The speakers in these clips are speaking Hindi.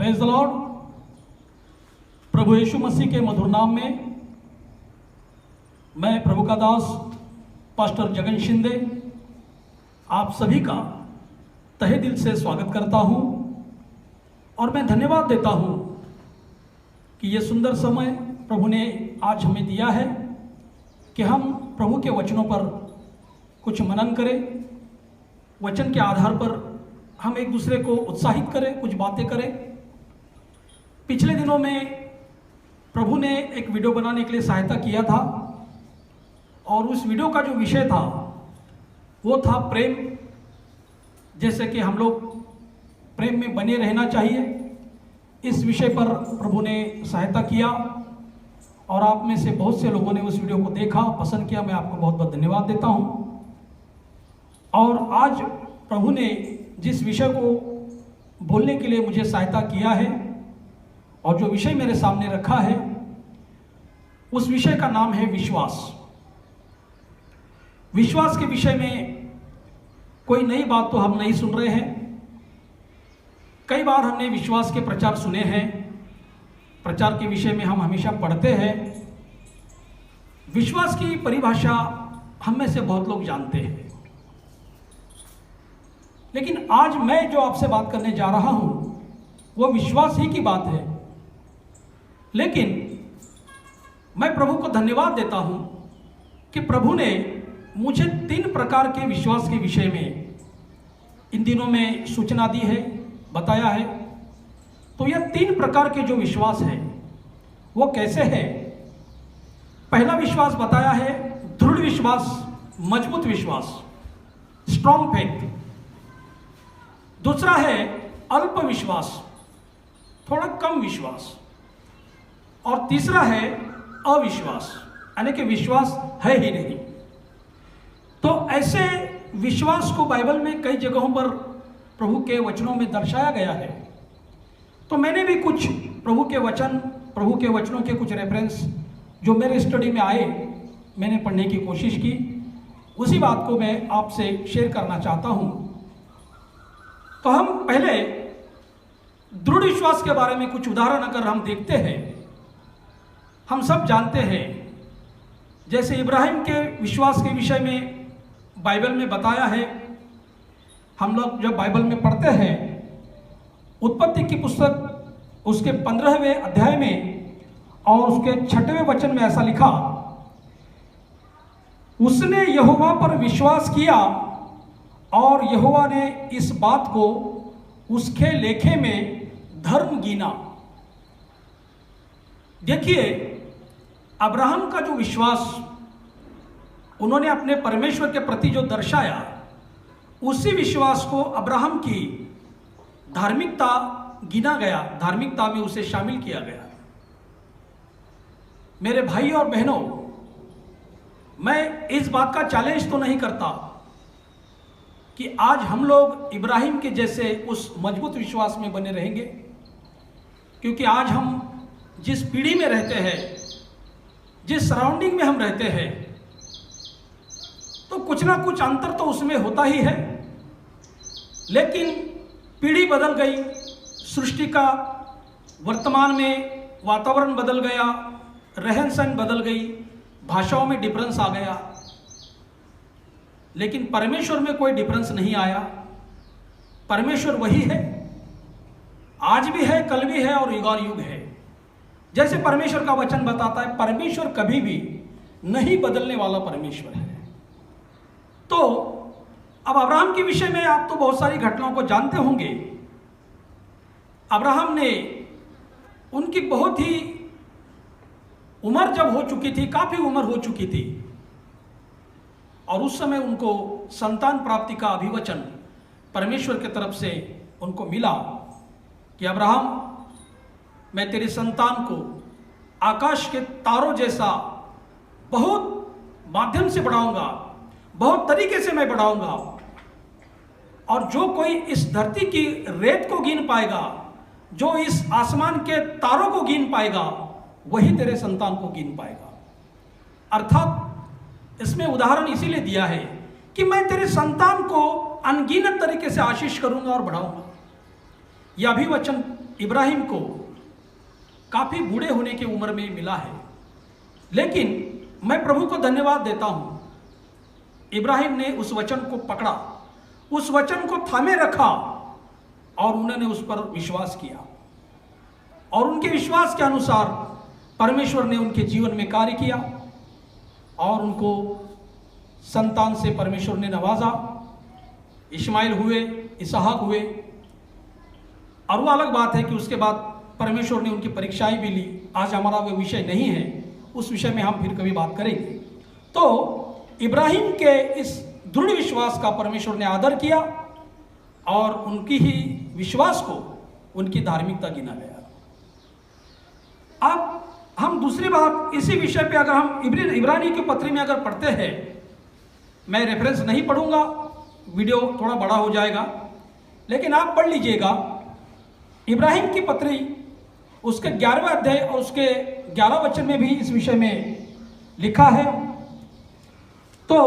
Praise the lord. प्रभु यीशु मसीह के मधुर नाम में मैं प्रभु का दास पास्टर जगन शिंदे आप सभी का तहे दिल से स्वागत करता हूं और मैं धन्यवाद देता हूं कि ये सुंदर समय प्रभु ने आज हमें दिया है कि हम प्रभु के वचनों पर कुछ मनन करें, वचन के आधार पर हम एक दूसरे को उत्साहित करें, कुछ बातें करें। पिछले दिनों में प्रभु ने एक वीडियो बनाने के लिए सहायता किया था और उस वीडियो का जो विषय था वो था प्रेम। जैसे कि हम लोग प्रेम में बने रहना चाहिए, इस विषय पर प्रभु ने सहायता किया और आप में से बहुत से लोगों ने उस वीडियो को देखा, पसंद किया। मैं आपको बहुत बहुत धन्यवाद देता हूं। और आज प्रभु ने जिस विषय को बोलने के लिए मुझे सहायता किया है और जो विषय मेरे सामने रखा है उस विषय का नाम है विश्वास। विश्वास के विषय में कोई नई बात तो हम नहीं सुन रहे हैं। कई बार हमने विश्वास के प्रचार सुने हैं, प्रचार के विषय में हम हमेशा पढ़ते हैं। विश्वास की परिभाषा हम में से बहुत लोग जानते हैं, लेकिन आज मैं जो आपसे बात करने जा रहा हूं वो विश्वास ही की बात है। लेकिन मैं प्रभु को धन्यवाद देता हूं कि प्रभु ने मुझे 3 प्रकार के विश्वास के विषय में इन दिनों में सूचना दी है, बताया है। तो यह 3 प्रकार के जो विश्वास है वो कैसे है। पहला विश्वास बताया है दृढ़ विश्वास, मजबूत विश्वास, स्ट्रॉन्ग फेथ। दूसरा है अल्प विश्वास, थोड़ा कम विश्वास। और तीसरा है अविश्वास, यानी कि विश्वास है ही नहीं। तो ऐसे विश्वास को बाइबल में कई जगहों पर प्रभु के वचनों में दर्शाया गया है। तो मैंने भी कुछ प्रभु के वचनों के कुछ रेफरेंस जो मेरे स्टडी में आए, मैंने पढ़ने की कोशिश की। उसी बात को मैं आपसे शेयर करना चाहता हूं। तो हम पहले दृढ़ विश्वास के बारे में कुछ उदाहरण अगर हम देखते हैं, हम सब जानते हैं जैसे इब्राहिम के विश्वास के विषय में बाइबल में बताया है। हम लोग जब बाइबल में पढ़ते हैं उत्पत्ति की पुस्तक उसके 15वें अध्याय में और उसके 6वें वचन में ऐसा लिखा, उसने यहोवा पर विश्वास किया और यहोवा ने इस बात को उसके लेखे में धर्म गिना। देखिए, अब्राहम का जो विश्वास उन्होंने अपने परमेश्वर के प्रति जो दर्शाया, उसी विश्वास को अब्राहम की धार्मिकता गिना गया, धार्मिकता में उसे शामिल किया गया। मेरे भाई और बहनों, मैं इस बात का चैलेंज तो नहीं करता कि आज हम लोग इब्राहिम के जैसे उस मजबूत विश्वास में बने रहेंगे, क्योंकि आज हम जिस पीढ़ी में रहते हैं, जिस सराउंडिंग में हम रहते हैं, तो कुछ ना कुछ अंतर तो उसमें होता ही है। लेकिन पीढ़ी बदल गई, सृष्टि का वर्तमान में वातावरण बदल गया, रहन सहन बदल गई, भाषाओं में डिफरेंस आ गया, लेकिन परमेश्वर में कोई डिफरेंस नहीं आया। परमेश्वर वही है, आज भी है, कल भी है और युगानुयुग है। जैसे परमेश्वर का वचन बताता है, परमेश्वर कभी भी नहीं बदलने वाला परमेश्वर है। तो अब अब्राहम के विषय में आप तो बहुत सारी घटनाओं को जानते होंगे। अब्राहम ने उनकी बहुत ही उम्र जब हो चुकी थी, काफी उम्र हो चुकी थी, और उस समय उनको संतान प्राप्ति का अभिवचन परमेश्वर की तरफ से उनको मिला कि अब्राहम, मैं तेरे संतान को आकाश के तारों जैसा बहुत माध्यम से बढ़ाऊंगा, बहुत तरीके से मैं बढ़ाऊंगा, और जो कोई इस धरती की रेत को गिन पाएगा, जो इस आसमान के तारों को गिन पाएगा, वही तेरे संतान को गिन पाएगा। अर्थात इसमें उदाहरण इसीलिए दिया है कि मैं तेरे संतान को अनगिनत तरीके से आशीष करूंगा और बढ़ाऊंगा। यह अभिवचन इब्राहिम को काफ़ी बूढ़े होने की उम्र में मिला है, लेकिन मैं प्रभु को धन्यवाद देता हूँ। इब्राहिम ने उस वचन को पकड़ा, उस वचन को थामे रखा और उन्होंने उस पर विश्वास किया और उनके विश्वास के अनुसार परमेश्वर ने उनके जीवन में कार्य किया और उनको संतान से परमेश्वर ने नवाजा। इस्माइल हुए, इसहाक हुए, और वो अलग बात है कि उसके बाद परमेश्वर ने उनकी परीक्षाएं भी ली। आज हमारा वो विषय नहीं है, उस विषय में हम फिर कभी बात करेंगे। तो इब्राहिम के इस दृढ़ विश्वास का परमेश्वर ने आदर किया और उनकी ही विश्वास को उनकी धार्मिकता गिना गया। अब हम दूसरी बात इसी विषय पे अगर हम इब्रानी की पत्री में अगर पढ़ते हैं, मैं रेफरेंस नहीं पढ़ूंगा, वीडियो थोड़ा बड़ा हो जाएगा, लेकिन आप पढ़ लीजिएगा। इब्राहिम की पत्री उसके 11वें अध्याय और उसके 11 वचन में भी इस विषय में लिखा है। तो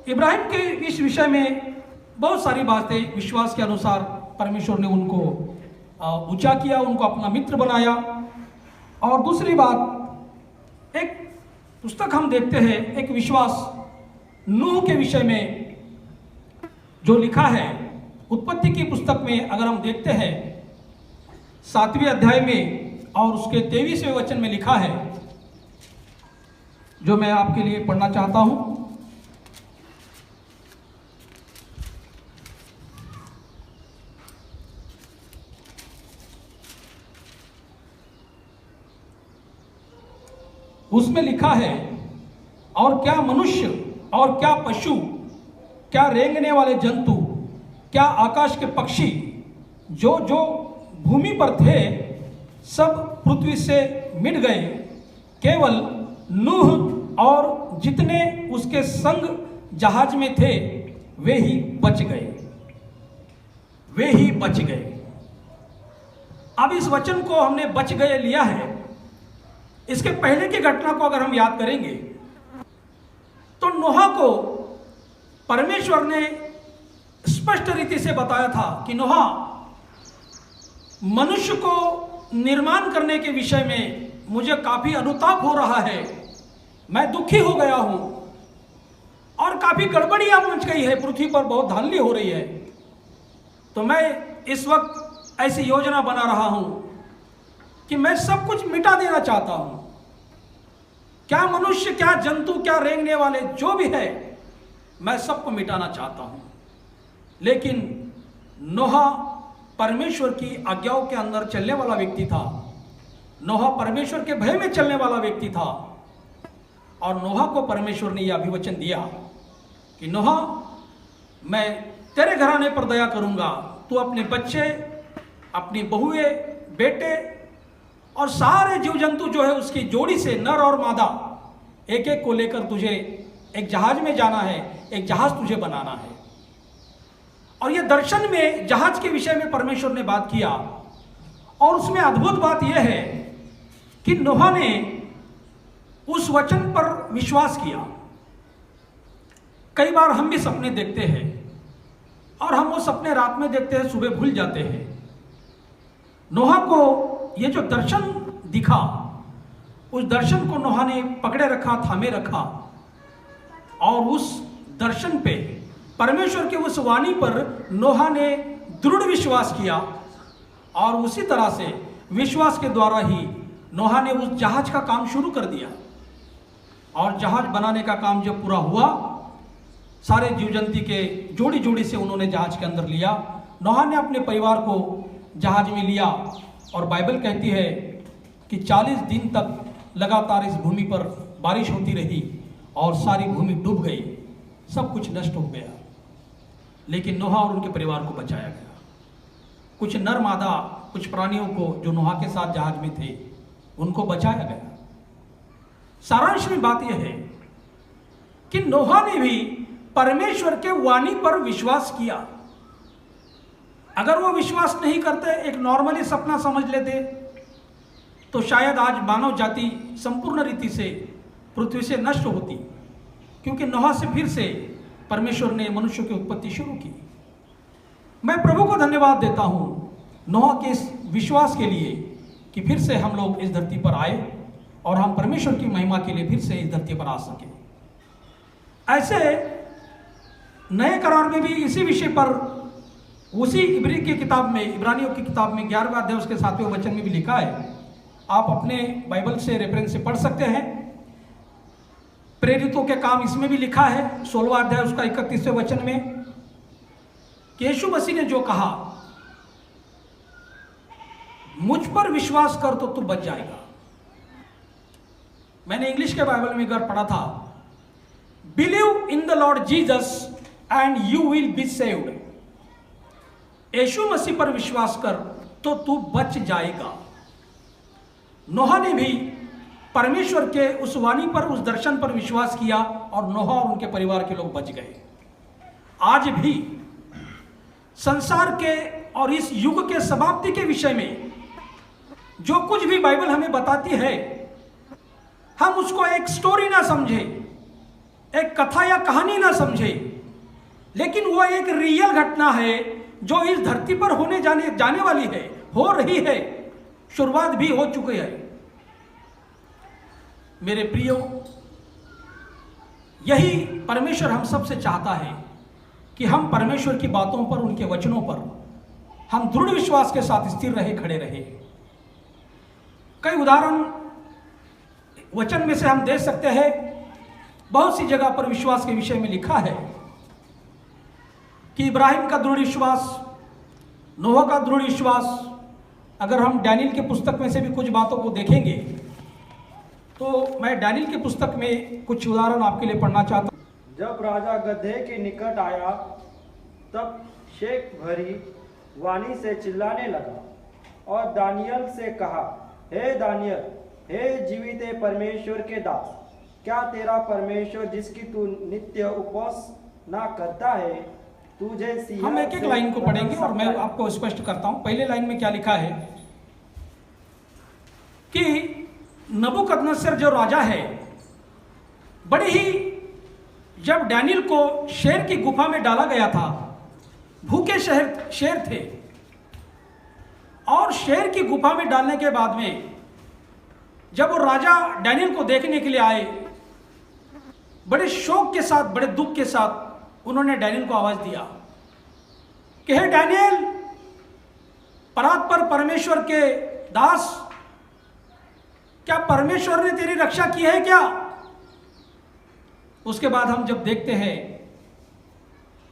इब्राहिम के इस विषय में बहुत सारी बातें विश्वास के अनुसार परमेश्वर ने उनको ऊंचा किया, उनको अपना मित्र बनाया। और दूसरी बात, एक पुस्तक हम देखते हैं, एक विश्वास नूह के विषय में जो लिखा है, उत्पत्ति की पुस्तक में अगर हम देखते हैं 7वें अध्याय में और उसके 23वें वचन में लिखा है, जो मैं आपके लिए पढ़ना चाहता हूं। उसमें लिखा है, और क्या मनुष्य और क्या पशु, क्या रेंगने वाले जंतु, क्या आकाश के पक्षी जो जो भूमि पर थे, सब पृथ्वी से मिट गए, केवल नूह और जितने उसके संग जहाज में थे वे ही बच गए, वे ही बच गए। अब इस वचन को हमने बच गए लिया है। इसके पहले की घटना को अगर हम याद करेंगे तो नोहा को परमेश्वर ने स्पष्ट रीति से बताया था कि नोहा, मनुष्य को निर्माण करने के विषय में मुझे काफी अनुताप हो रहा है, मैं दुखी हो गया हूं और काफी गड़बड़ियां मच गई है, पृथ्वी पर बहुत धांधली हो रही है। तो मैं इस वक्त ऐसी योजना बना रहा हूं कि मैं सब कुछ मिटा देना चाहता हूं। क्या मनुष्य, क्या जंतु, क्या रेंगने वाले जो भी है, मैं सबको मिटाना चाहता हूं। लेकिन नोहा परमेश्वर की आज्ञाओं के अंदर चलने वाला व्यक्ति था। नोहा परमेश्वर के भय में चलने वाला व्यक्ति था और नोहा को परमेश्वर ने यह अभिवचन दिया कि नोहा, मैं तेरे घराने पर दया करूंगा, तू अपने बच्चे, अपनी बहुएं, बेटे और सारे जीव जंतु जो है उसकी जोड़ी से नर और मादा एक एक को लेकर तुझे एक जहाज में जाना है, एक जहाज तुझे बनाना है। और यह दर्शन में जहाज के विषय में परमेश्वर ने बात किया और उसमें अद्भुत बात यह है कि नोहा ने उस वचन पर विश्वास किया। कई बार हम भी सपने देखते हैं और हम वो सपने रात में देखते हैं, सुबह भूल जाते हैं। नोहा को ये जो दर्शन दिखा, उस दर्शन को नोहा ने पकड़े रखा, थामे रखा और उस दर्शन पे, परमेश्वर के उस वाणी पर नोहा ने दृढ़ विश्वास किया और उसी तरह से विश्वास के द्वारा ही नोहा ने उस जहाज का काम शुरू कर दिया। और जहाज बनाने का काम जब पूरा हुआ, सारे जीव जंतु के जोड़ी जोड़ी से उन्होंने जहाज के अंदर लिया। नोहा ने अपने परिवार को जहाज में लिया और बाइबल कहती है कि 40 दिन तक लगातार इस भूमि पर बारिश होती रही और सारी भूमि डूब गई, सब कुछ नष्ट हो गया। लेकिन नोहा और उनके परिवार को बचाया गया। कुछ नर मादा, कुछ प्राणियों को जो नोहा के साथ जहाज में थे, उनको बचाया गया। सारांश में बात यह है कि नोहा ने भी परमेश्वर के वाणी पर विश्वास किया। अगर वो विश्वास नहीं करते, एक नॉर्मली सपना समझ लेते, तो शायद आज मानव जाति संपूर्ण रीति से पृथ्वी से नष्ट होती, क्योंकि नोहा से फिर से परमेश्वर ने मनुष्य की उत्पत्ति शुरू की। मैं प्रभु को धन्यवाद देता हूं नोह के इस विश्वास के लिए कि फिर से हम लोग इस धरती पर आए और हम परमेश्वर की महिमा के लिए फिर से इस धरती पर आ सके। ऐसे नए करार में भी इसी विषय पर उसी इब्री की किताब में, इब्रानियों की किताब में 11वें अध्याय उसके 7वें वचन में भी लिखा है। आप अपने बाइबल से रेफरेंस से पढ़ सकते हैं। प्रेरितों के काम इसमें भी लिखा है 16वां अध्याय उसका 31वें वचन में कि यीशु मसीह ने जो कहा, मुझ पर विश्वास कर तो तू बच जाएगा। मैंने इंग्लिश के बाइबल में एक बार पढ़ा था, believe in the lord Jesus and you will be saved. यीशु मसीह पर विश्वास कर तो तू बच जाएगा। नोहा ने भी परमेश्वर के उस वाणी पर, उस दर्शन पर विश्वास किया और नोहा और उनके परिवार के लोग बच गए। आज भी संसार के और इस युग के समाप्ति के विषय में जो कुछ भी बाइबल हमें बताती है, हम उसको एक स्टोरी ना समझे, एक कथा या कहानी ना समझे, लेकिन वो एक रियल घटना है जो इस धरती पर होने जाने वाली है, हो रही है, शुरुआत भी हो चुकी है। मेरे प्रियो, यही परमेश्वर हम सबसे चाहता है कि हम परमेश्वर की बातों पर, उनके वचनों पर हम दृढ़ विश्वास के साथ स्थिर रहे, खड़े रहे। कई उदाहरण वचन में से हम दे सकते हैं। बहुत सी जगह पर विश्वास के विषय में लिखा है कि इब्राहिम का दृढ़ विश्वास, नोह का दृढ़ विश्वास। अगर हम डैनियल के पुस्तक में से भी कुछ बातों को देखेंगे तो मैं डैनियल के पुस्तक में कुछ उदाहरण आपके लिए पढ़ना चाहता हूँ। जब राजा गदहे के निकट आया तब शेख भरी वाणी से चिल्लाने लगा और दानियल से कहा, हे दानियल, हे जीवित परमेश्वर के दास, क्या तेरा परमेश्वर जिसकी तू नित्य उपासना करता है तुझे सिंह। हम एक एक लाइन को पढ़ेंगे और मैं आपको स्पष्ट करता हूं। पहले लाइन में क्या लिखा है कि नबूकदनेस्सर जो राजा है, बड़ी ही, जब डैनियल को शेर की गुफा में डाला गया था, भूखे शेर थे, और शेर की गुफा में डालने के बाद में जब वो राजा डैनियल को देखने के लिए आए, बड़े शोक के साथ, बड़े दुख के साथ उन्होंने डैनियल को आवाज दिया कि हे डैनियल, परात्पर परमेश्वर के दास, क्या परमेश्वर ने तेरी रक्षा की है क्या? उसके बाद हम जब देखते हैं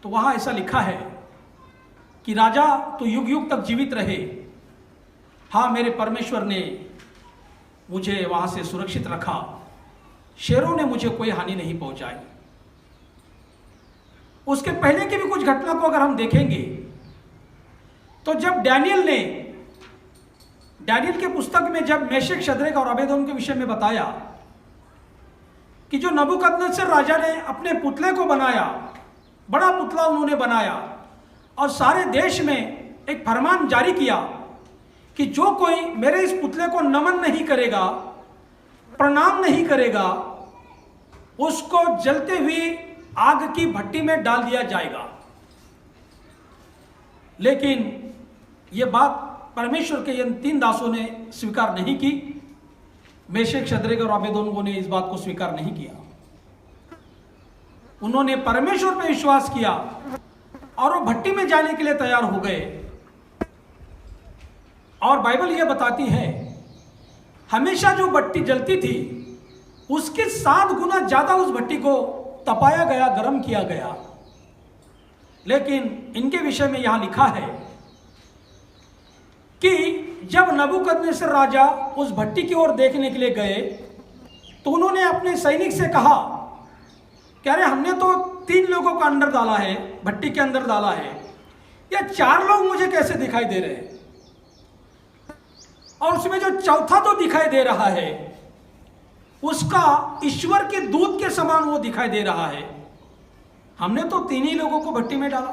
तो वहां ऐसा लिखा है कि राजा तो युग युग तक जीवित रहे, हाँ मेरे परमेश्वर ने मुझे वहां से सुरक्षित रखा, शेरों ने मुझे कोई हानि नहीं पहुंचाई। उसके पहले की भी कुछ घटना को अगर हम देखेंगे तो जब डैनियल के पुस्तक में जब मेशक, शद्रक और अबेदनगो के विषय में बताया कि जो नबूकदनेस्सर राजा ने अपने पुतले को बनाया, बड़ा पुतला उन्होंने बनाया और सारे देश में एक फरमान जारी किया कि जो कोई मेरे इस पुतले को नमन नहीं करेगा, प्रणाम नहीं करेगा, उसको जलते हुए आग की भट्टी में डाल दिया जाएगा। लेकिन यह बात परमेश्वर के इन तीन दासों ने स्वीकार नहीं की। मेशक, शद्रक और अबेदनगो ने इस बात को स्वीकार नहीं किया। उन्होंने परमेश्वर पर विश्वास किया और वो भट्टी में जाने के लिए तैयार हो गए। और बाइबल यह बताती है, हमेशा जो भट्टी जलती थी उसके 7 गुना ज्यादा उस भट्टी को तपाया गया, गर्म किया गया। लेकिन इनके विषय में यहां लिखा है कि जब नबूकदनेस्सर राजा उस भट्टी की ओर देखने के लिए गए तो उन्होंने अपने सैनिक से कहा कि अरे हमने तो 3 लोगों का अंदर डाला है, भट्टी के अंदर डाला है, या 4 लोग मुझे कैसे दिखाई दे रहे हैं? और उसमें जो चौथा तो दिखाई दे रहा है उसका ईश्वर के दूत के समान वो दिखाई दे रहा है। हमने तो 3 ही लोगों को भट्टी में डाला।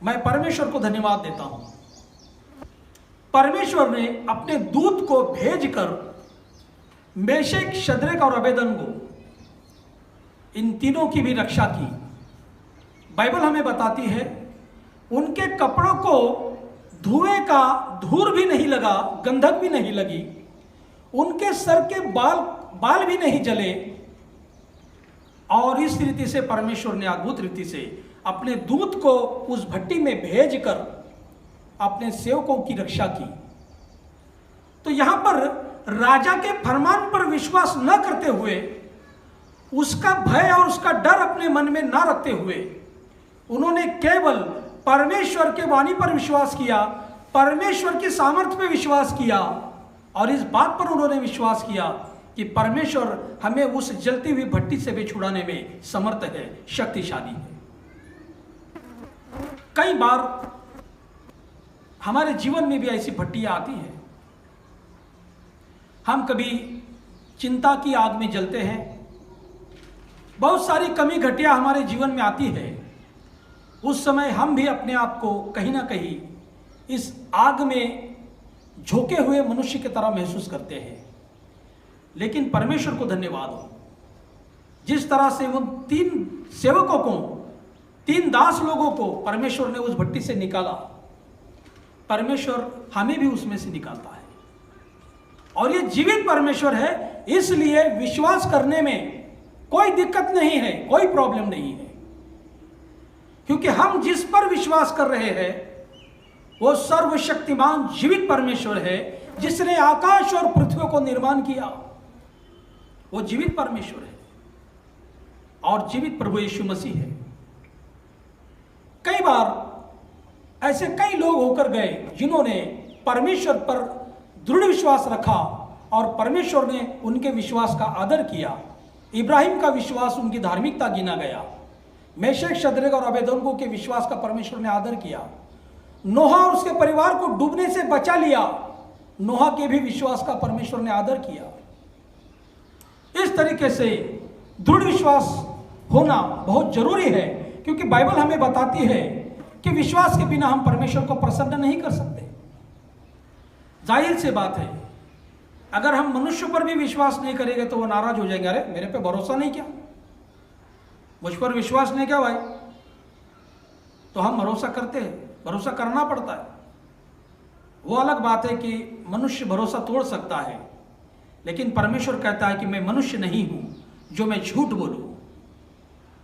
मैं परमेश्वर को धन्यवाद देता हूं, परमेश्वर ने अपने दूत को भेजकर मेशक, शद्रक और अबेदनगो, इन तीनों की भी रक्षा की। बाइबल हमें बताती है उनके कपड़ों को धुएं का धूर भी नहीं लगा, गंधक भी नहीं लगी, उनके सर के बाल भी नहीं जले। और इस रीति से परमेश्वर ने अद्भुत रीति से अपने दूत को उस भट्टी में भेजकर अपने सेवकों की रक्षा की। तो यहां पर राजा के फरमान पर विश्वास न करते हुए, उसका भय और उसका डर अपने मन में न रखते हुए, उन्होंने केवल परमेश्वर के वाणी पर विश्वास किया, परमेश्वर की सामर्थ्य पर विश्वास किया, और इस बात पर उन्होंने विश्वास किया कि परमेश्वर हमें उस जलती हुई भट्टी से भी छुड़ाने में समर्थ है, शक्तिशाली है। कई बार हमारे जीवन में भी ऐसी भट्टियां आती हैं। हम कभी चिंता की आग में जलते हैं, बहुत सारी कमी घटिया हमारे जीवन में आती है। उस समय हम भी अपने आप को कहीं ना कहीं इस आग में झोंके हुए मनुष्य की तरह महसूस करते हैं। लेकिन परमेश्वर को धन्यवाद हो, जिस तरह से उन 3 सेवकों को, 3 दास लोगों को परमेश्वर ने उस भट्टी से निकाला, परमेश्वर हमें भी उसमें से निकालता है। और ये जीवित परमेश्वर है, इसलिए विश्वास करने में कोई दिक्कत नहीं है, कोई प्रॉब्लम नहीं है, क्योंकि हम जिस पर विश्वास कर रहे हैं वो सर्वशक्तिमान जीवित परमेश्वर है, जिसने आकाश और पृथ्वी को निर्माण किया। वो जीवित परमेश्वर है और जीवित प्रभु यीशु मसीह है। कई बार ऐसे कई लोग होकर गए जिन्होंने परमेश्वर पर दृढ़ विश्वास रखा और परमेश्वर ने उनके विश्वास का आदर किया। इब्राहिम का विश्वास उनकी धार्मिकता गिना गया। मेशक, शद्रक और अबेदनगो के विश्वास का परमेश्वर ने आदर किया। नोहा और उसके परिवार को डूबने से बचा लिया, नोहा के भी विश्वास का परमेश्वर ने आदर किया। इस तरीके से दृढ़ विश्वास होना बहुत जरूरी है, क्योंकि बाइबल हमें बताती है कि विश्वास के बिना हम परमेश्वर को प्रसन्न नहीं कर सकते। जाहिर सी बात है, अगर हम मनुष्य पर भी विश्वास नहीं करेंगे तो वो नाराज हो जाएंगे। अरे मेरे पे भरोसा नहीं किया, मुझ पर विश्वास नहीं किया भाई। तो हम भरोसा करते हैं, भरोसा करना पड़ता है। वो अलग बात है कि मनुष्य भरोसा तोड़ सकता है, लेकिन परमेश्वर कहता है कि मैं मनुष्य नहीं हूं जो मैं झूठ बोलूं।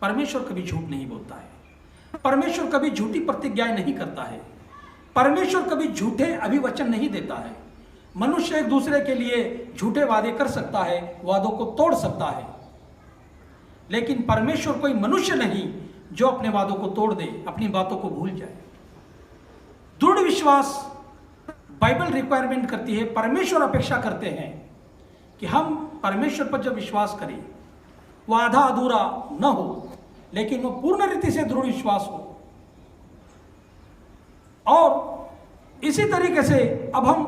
परमेश्वर कभी झूठ नहीं बोलता है, परमेश्वर कभी झूठी प्रतिज्ञाएं नहीं करता है, परमेश्वर कभी झूठे अभिवचन नहीं देता है। मनुष्य एक दूसरे के लिए झूठे वादे कर सकता है, वादों को तोड़ सकता है, लेकिन परमेश्वर कोई मनुष्य नहीं जो अपने वादों को तोड़ दे, अपनी बातों को भूल जाए। दृढ़ विश्वास बाइबल रिक्वायरमेंट करती है, परमेश्वर अपेक्षा करते हैं कि हम परमेश्वर पर जब विश्वास करें वह आधा अधूरा न हो, लेकिन वो पूर्ण रीति से दृढ़ विश्वास हो। और इसी तरीके से अब हम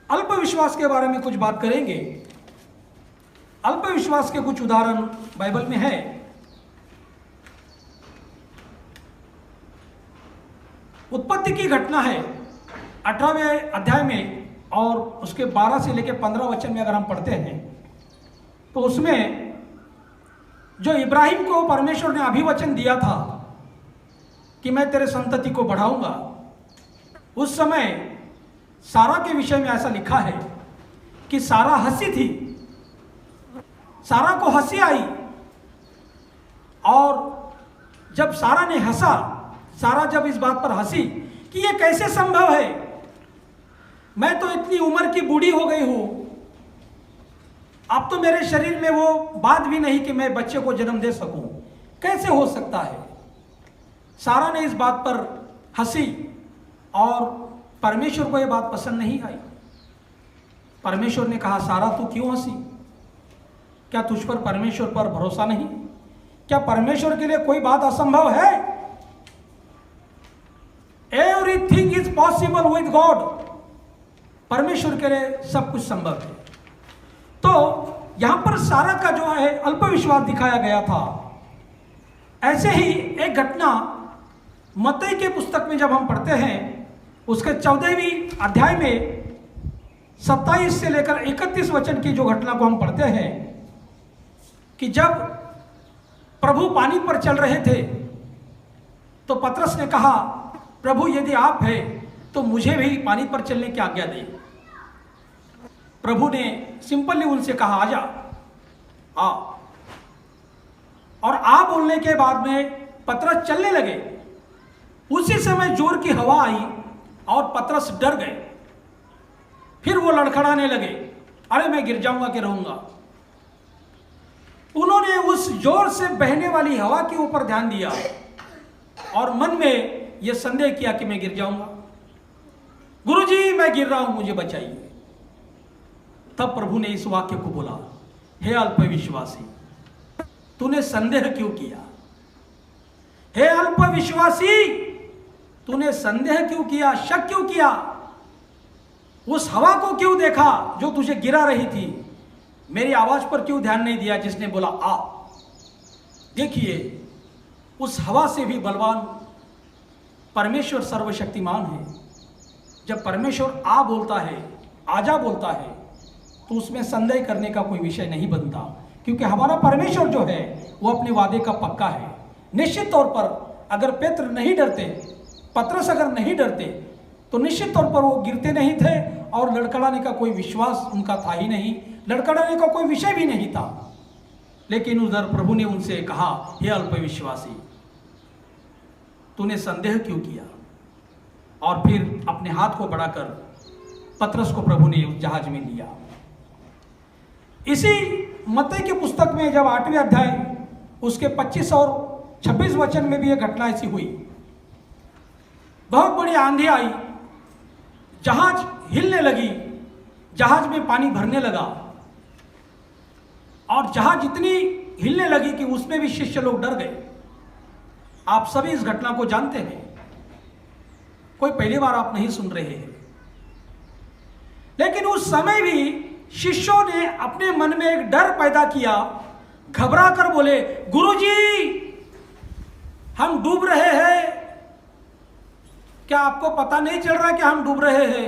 अल्प विश्वास के बारे में कुछ बात करेंगे। अल्प विश्वास के कुछ उदाहरण बाइबल में है। उत्पत्ति की घटना है 18वें अध्याय में, और उसके 12 से लेकर 15 वचन में अगर हम पढ़ते हैं तो उसमें जो इब्राहिम को परमेश्वर ने अभिवचन दिया था कि मैं तेरे संतति को बढ़ाऊंगा, उस समय सारा के विषय में ऐसा लिखा है कि सारा हंसी थी, सारा को हंसी आई। और जब सारा ने हंसा, सारा जब इस बात पर हंसी कि ये कैसे संभव है, मैं तो इतनी उम्र की बूढ़ी हो गई हूं, अब तो मेरे शरीर में वो बात भी नहीं कि मैं बच्चे को जन्म दे सकूं, कैसे हो सकता है। सारा ने इस बात पर हंसी और परमेश्वर को यह बात पसंद नहीं आई। परमेश्वर ने कहा, सारा तू क्यों हंसी? क्या तुझ पर परमेश्वर पर भरोसा नहीं? क्या परमेश्वर के लिए कोई बात असंभव है? Everything is possible with God. परमेश्वर के लिए सब कुछ संभव है। तो यहां पर सारा का जो है अल्प विश्वास दिखाया गया था। ऐसे ही एक घटना मत्ती के पुस्तक में जब हम पढ़ते हैं, उसके 14वें अध्याय में 27 से लेकर 31 वचन की जो घटना को हम पढ़ते हैं कि जब प्रभु पानी पर चल रहे थे तो पतरस ने कहा प्रभु यदि आप है तो मुझे भी पानी पर चलने की आज्ञा दें। प्रभु ने सिंपली उनसे कहा, आजा, आ। और आ बोलने के बाद में पतरस चलने लगे। उसी समय जोर की हवा आई और पतरस डर गए। फिर वो लड़खड़ाने लगे, अरे मैं गिर जाऊंगा कि रहूंगा। उन्होंने उस जोर से बहने वाली हवा के ऊपर ध्यान दिया और मन में यह संदेह किया कि मैं गिर जाऊंगा। गुरुजी, मैं गिर रहा हूं, मुझे बचाइए। तब प्रभु ने इस वाक्य को बोला, हे अल्पविश्वासी, तूने संदेह क्यों किया? हे अल्पविश्वासी, तूने संदेह क्यों किया, शक क्यों किया? उस हवा को क्यों देखा जो तुझे गिरा रही थी? मेरी आवाज पर क्यों ध्यान नहीं दिया जिसने बोला आ? देखिए, उस हवा से भी बलवान परमेश्वर सर्वशक्तिमान है। जब परमेश्वर आ बोलता है, आजा बोलता है, तो उसमें संदेह करने का कोई विषय नहीं बनता, क्योंकि हमारा परमेश्वर जो है वो अपने वादे का पक्का है। निश्चित तौर पर अगर पेत्र नहीं डरते, पतरस अगर नहीं डरते, तो निश्चित तौर पर वो गिरते नहीं थे और लड़खड़ाने का कोई विश्वास उनका था ही नहीं, लड़खड़ाने का कोई विषय भी नहीं था। लेकिन उधर प्रभु ने उनसे कहा, हे अल्पविश्वासी, तूने संदेह क्यों किया? और फिर अपने हाथ को बढ़ाकर पतरस को प्रभु ने उस जहाज में लिया। इसी मत्ती की पुस्तक में जब 8वें अध्याय उसके 25 और 26 वचन में भी यह घटना ऐसी हुई। बहुत बड़ी आंधी आई, जहाज हिलने लगी, जहाज में पानी भरने लगा और जहाज इतनी हिलने लगी कि उसमें भी शिष्य लोग डर गए। आप सभी इस घटना को जानते हैं, कोई पहली बार आप नहीं सुन रहे हैं। लेकिन उस समय भी शिष्यों ने अपने मन में एक डर पैदा किया, घबरा कर बोले, गुरुजी, हम डूब रहे हैं। क्या आपको पता नहीं चल रहा कि हम डूब रहे हैं?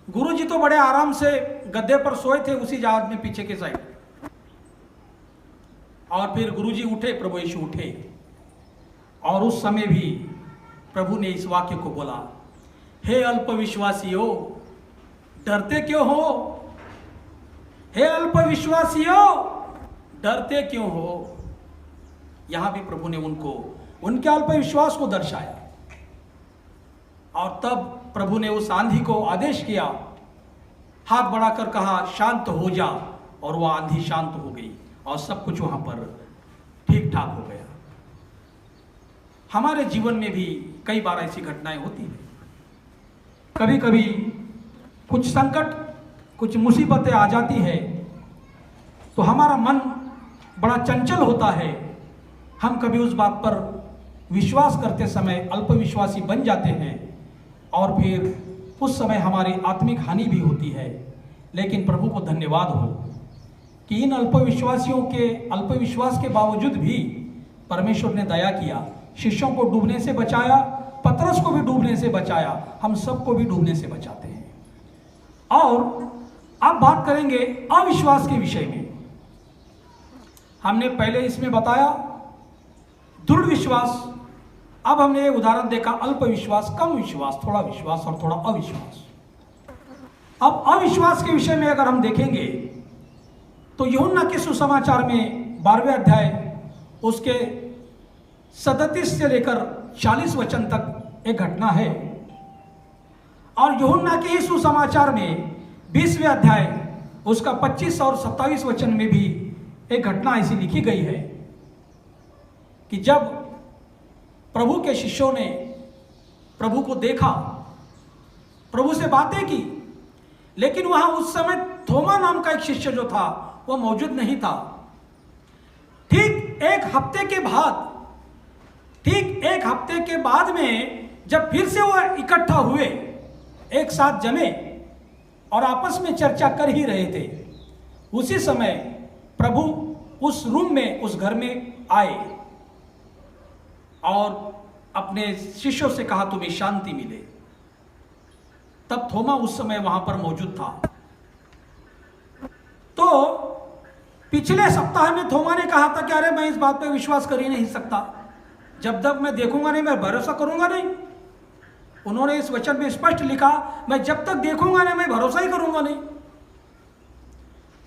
गुरुजी तो बड़े आराम से गद्दे पर सोए थे उसी जहाज में पीछे के साइड। और फिर गुरुजी उठे, प्रभु यीशु उठे, और उस समय भी प्रभु ने इस वाक्य को बोला, हे अल्पविश्वासियों, डरते क्यों हो? हे अल्पविश्वासियों, डरते क्यों हो? यहां भी प्रभु ने उनको उनके अल्पविश्वास को दर्शाया। और तब प्रभु ने उस आंधी को आदेश किया, हाथ बढ़ाकर कहा, शांत हो जा, और वह आंधी शांत हो गई और सब कुछ वहां पर ठीक ठाक हो गया। हमारे जीवन में भी कई बार ऐसी घटनाएं होती हैं। कभी कभी कुछ संकट, कुछ मुसीबतें आ जाती है तो हमारा मन बड़ा चंचल होता है। हम कभी उस बात पर विश्वास करते समय अल्पविश्वासी बन जाते हैं और फिर उस समय हमारी आत्मिक हानि भी होती है। लेकिन प्रभु को धन्यवाद हो कि इन अल्पविश्वासियों के अल्पविश्वास के बावजूद भी परमेश्वर ने दया किया, शिष्यों को डूबने से बचाया, पतरस को भी डूबने से बचाया, हम सबको भी डूबने से बचाते हैं। और अब बात करेंगे अविश्वास के विषय में। हमने पहले इसमें बताया दृढ़ विश्वास, अब हमने उदाहरण देखा अल्पविश्वास, कम विश्वास, थोड़ा विश्वास और थोड़ा अविश्वास। अब अविश्वास के विषय में अगर हम देखेंगे तो यूहन्ना के सुसमाचार में 12वें अध्याय उसके 37 से लेकर 40 वचन तक एक घटना है। और यूहन्ना के ही सुसमाचार में 20वें अध्याय उसका 25 और 27 वचन में भी एक घटना ऐसी लिखी गई है कि जब प्रभु के शिष्यों ने प्रभु को देखा, प्रभु से बातें की, लेकिन वहां उस समय थोमा नाम का एक शिष्य जो था वो मौजूद नहीं था। ठीक एक हफ्ते के बाद में जब फिर से वो इकट्ठा हुए, एक साथ जमे और आपस में चर्चा कर ही रहे थे, उसी समय प्रभु उस रूम में, उस घर में आए और अपने शिष्यों से कहा, तुम्हें शांति मिले। तब थोमा उस समय वहां पर मौजूद था। तो पिछले सप्ताह में थोमा ने कहा था कि अरे मैं इस बात पे विश्वास कर ही नहीं सकता, जब तक मैं देखूंगा नहीं, मैं भरोसा करूंगा नहीं। उन्होंने इस वचन में स्पष्ट लिखा, मैं जब तक देखूंगा ना मैं भरोसा ही करूंगा नहीं।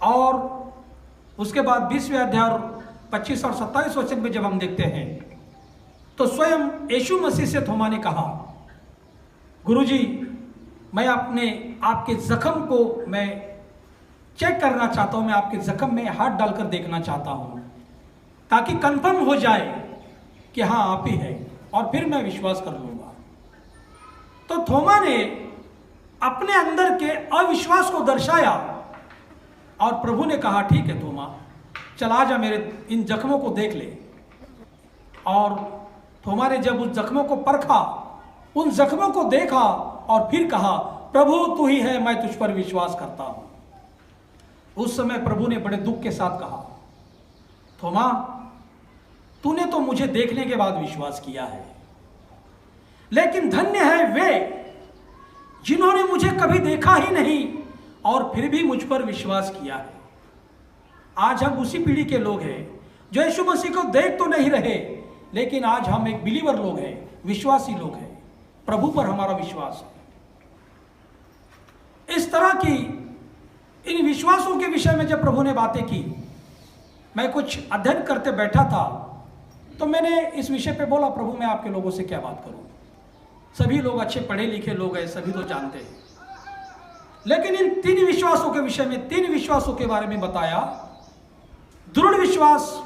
और उसके बाद 20वें अध्याय 25 और 27 वचन में जब हम देखते हैं तो स्वयं यीशु मसीह से थोमा ने कहा, गुरुजी मैं आपके जख्म को मैं चेक करना चाहता हूं, मैं आपके जख्म में हाथ डालकर देखना चाहता हूं ताकि कंफर्म हो जाए कि हाँ आप ही है, और फिर मैं विश्वास कर लूंगा। तो थोमा ने अपने अंदर के अविश्वास को दर्शाया और प्रभु ने कहा, ठीक है थोमा, चला जा मेरे इन जख्मों को देख ले। और थोमा ने जब उस जख्मों को परखा, उन जख्मों को देखा और फिर कहा, प्रभु तू ही है, मैं तुझ पर विश्वास करता हूं। उस समय प्रभु ने बड़े दुख के साथ कहा, थोमा तूने तो मुझे देखने के बाद विश्वास किया है, लेकिन धन्य है वे जिन्होंने मुझे कभी देखा ही नहीं और फिर भी मुझ पर विश्वास किया है। आज हम उसी पीढ़ी के लोग हैं जो यीशु मसीह को देख तो नहीं रहे, लेकिन आज हम एक बिलीवर लोग हैं, विश्वासी लोग हैं, प्रभु पर हमारा विश्वास है। इस तरह की इन विश्वासों के विषय में जब प्रभु ने बातें की, मैं कुछ अध्ययन करते बैठा था तो मैंने इस विषय पे बोला, प्रभु मैं आपके लोगों से क्या बात करूं। सभी लोग अच्छे पढ़े लिखे लोग हैं, सभी तो जानते हैं, लेकिन इन 3 विश्वासों के विषय में 3 विश्वासों के बारे में बताया। दृढ़ विश्वास,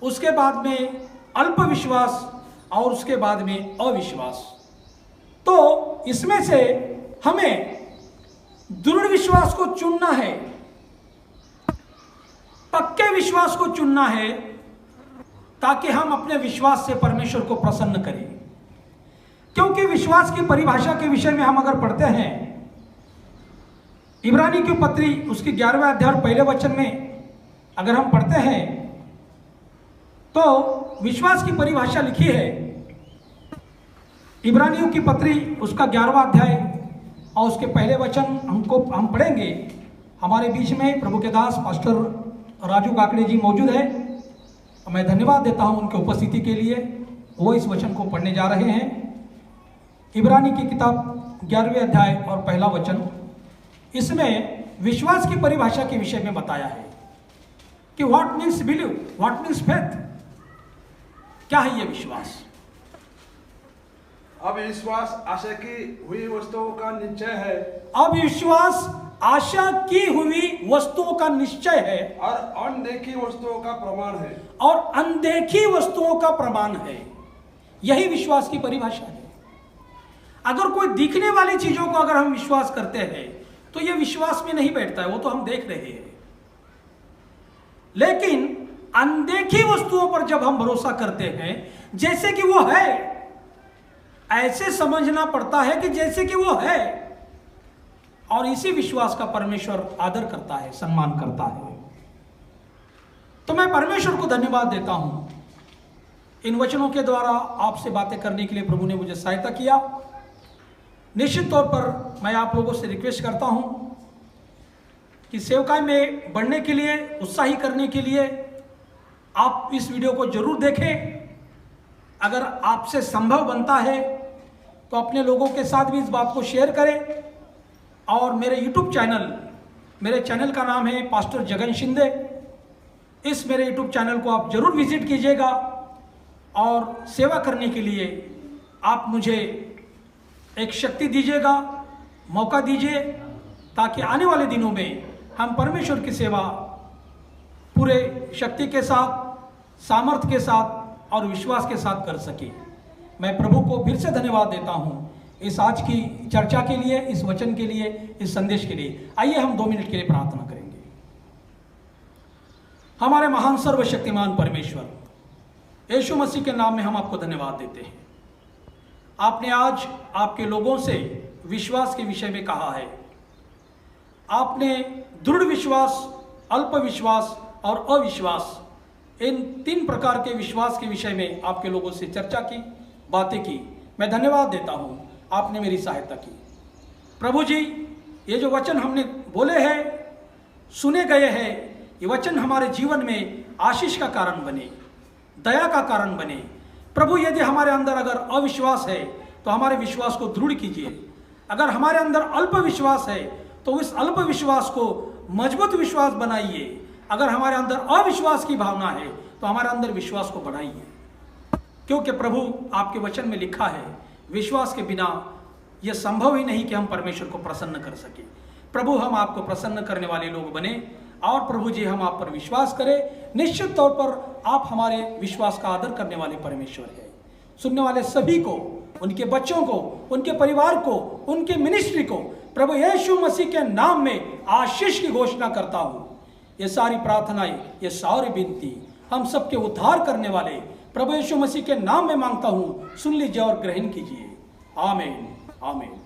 उसके बाद में अल्प विश्वास और उसके बाद में अविश्वास। तो इसमें से हमें दृढ़ विश्वास को चुनना है, पक्के विश्वास को चुनना है, ताकि हम अपने विश्वास से परमेश्वर को प्रसन्न करें। क्योंकि विश्वास की परिभाषा के विषय में हम अगर पढ़ते हैं, इब्रानी की पत्री उसके 11वें अध्याय 1 वचन में अगर हम पढ़ते हैं तो विश्वास की परिभाषा लिखी है। इब्रानियों की पत्री उसका 11वां अध्याय और उसके 1 वचन हम पढ़ेंगे। हमारे बीच में प्रभु के दास पास्टर राजू काकड़े जी मौजूद है, मैं धन्यवाद देता हूं उनके उपस्थिति के लिए। वो इस वचन को पढ़ने जा रहे हैं। इब्रानी की किताब 11वें अध्याय और 1 वचन, इसमें विश्वास की परिभाषा के विषय में बताया है कि what means believe, what means faith, क्या है ये विश्वास। अब विश्वास आशा की हुई वस्तुओं का निश्चय है, अब विश्वास आशा की हुई वस्तुओं का निश्चय है और अनदेखी वस्तुओं का प्रमाण है, और अनदेखी वस्तुओं का प्रमाण है। यही विश्वास की परिभाषा है। अगर कोई दिखने वाली चीजों को अगर हम विश्वास करते हैं तो यह विश्वास में नहीं बैठता है, वो तो हम देख रहे हैं। लेकिन अनदेखी वस्तुओं पर जब हम भरोसा करते हैं, जैसे कि वो है, ऐसे समझना पड़ता है कि जैसे कि वो है, और इसी विश्वास का परमेश्वर आदर करता है, सम्मान करता है। तो मैं परमेश्वर को धन्यवाद देता हूं, इन वचनों के द्वारा आपसे बातें करने के लिए प्रभु ने मुझे सहायता किया। निश्चित तौर पर मैं आप लोगों से रिक्वेस्ट करता हूं कि सेवकाई में बढ़ने के लिए, उत्साही करने के लिए आप इस वीडियो को जरूर देखें। अगर आपसे संभव बनता है तो अपने लोगों के साथ भी इस बात को शेयर करें। और मेरे YouTube चैनल, मेरे चैनल का नाम है पास्टर जगन शिंदे। इस मेरे YouTube चैनल को आप जरूर विजिट कीजिएगा और सेवा करने के लिए आप मुझे एक शक्ति दीजिएगा, मौका दीजिए, ताकि आने वाले दिनों में हम परमेश्वर की सेवा पूरे शक्ति के साथ, सामर्थ्य के साथ और विश्वास के साथ कर सके। मैं प्रभु को फिर से धन्यवाद देता हूं इस आज की चर्चा के लिए, इस वचन के लिए, इस संदेश के लिए। आइए हम 2 मिनट के लिए प्रार्थना करेंगे। हमारे महान सर्वशक्तिमान परमेश्वर, यीशु मसीह के नाम में हम आपको धन्यवाद देते हैं। आपने आज आपके लोगों से विश्वास के विषय में कहा है। आपने दृढ़ विश्वास, अल्प विश्वास और अविश्वास, इन 3 प्रकार के विश्वास के विषय में आपके लोगों से चर्चा की, बातें की। मैं धन्यवाद देता हूं, आपने मेरी सहायता की। प्रभु जी, ये जो वचन हमने बोले हैं, सुने गए हैं, ये वचन हमारे जीवन में आशीष का कारण बने, दया का कारण बने। प्रभु, यदि हमारे अंदर अगर अविश्वास है, तो हमारे विश्वास को दृढ़ कीजिए। अगर हमारे अंदर अल्प विश्वास है तो इस अल्प विश्वास को मजबूत विश्वास बनाइए। अगर हमारे अंदर अविश्वास की भावना है तो हमारे अंदर विश्वास को बढ़ाइए, क्योंकि प्रभु आपके वचन में लिखा है विश्वास के बिना यह संभव ही नहीं कि हम परमेश्वर को प्रसन्न कर सके। प्रभु हम आपको प्रसन्न करने वाले लोग बने और प्रभु जी हम आप पर विश्वास करें। निश्चित तौर पर आप हमारे विश्वास का आदर करने वाले परमेश्वर है। सुनने वाले सभी को, उनके बच्चों को, उनके परिवार को, उनके मिनिस्ट्री को प्रभु यीशु मसीह के नाम में आशीष की घोषणा करता हूं। ये सारी प्रार्थनाएं, ये सारी विनती हम सबके उद्धार करने वाले प्रभु यीशु मसीह के नाम में मांगता हूं। सुन लीजिए और ग्रहण कीजिए। आमीन, आमीन।